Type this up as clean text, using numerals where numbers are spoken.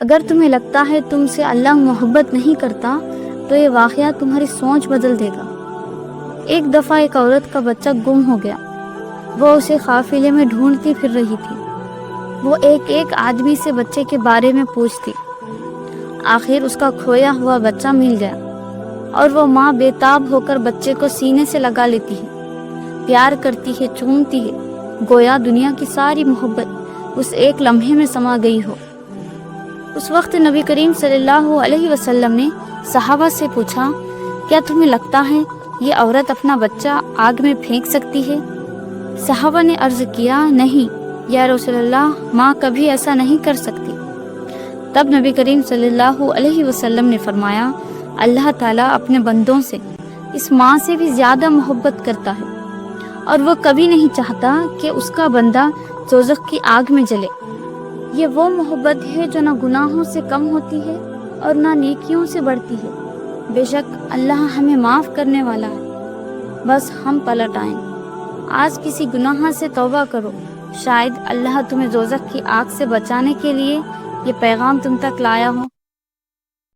اگر تمہیں لگتا ہے تم سے اللہ محبت نہیں کرتا تو یہ واقعہ تمہاری سوچ بدل دے گا۔ ایک دفعہ ایک عورت کا بچہ گم ہو گیا۔ وہ اسے قافلے میں ڈھونڈتی پھر رہی تھی۔ وہ ایک آدمی سے بچے کے بارے میں پوچھتی۔ آخر اس کا کھویا ہوا بچہ مل گیا اور وہ ماں بے تاب ہو کر بچے کو سینے سے لگا لیتی ہے، پیار کرتی ہے، چومتی ہے، گویا دنیا کی ساری محبت اس ایک لمحے میں سما گئی ہو۔ اس وقت نبی کریم صلی اللہ علیہ وسلم نے صحابہ سے پوچھا، کیا تمہیں لگتا ہے یہ عورت اپنا بچہ آگ میں پھینک سکتی ہے؟ صحابہ نے عرض کیا، نہیں یا رسول اللہ، ماں کبھی ایسا نہیں کر سکتی۔ تب نبی کریم صلی اللہ علیہ وسلم نے فرمایا، اللہ تعالیٰ اپنے بندوں سے اس ماں سے بھی زیادہ محبت کرتا ہے اور وہ کبھی نہیں چاہتا کہ اس کا بندہ دوزخ کی آگ میں جلے۔ یہ وہ محبت ہے جو نہ گناہوں سے کم ہوتی ہے اور نہ نیکیوں سے بڑھتی ہے۔ بے شک اللہ ہمیں معاف کرنے والا ہے، بس ہم پلٹ آئیں۔ آج کسی گناہ سے توبہ کرو، شاید اللہ تمہیں دوزخ کی آگ سے بچانے کے لیے یہ پیغام تم تک لایا ہو۔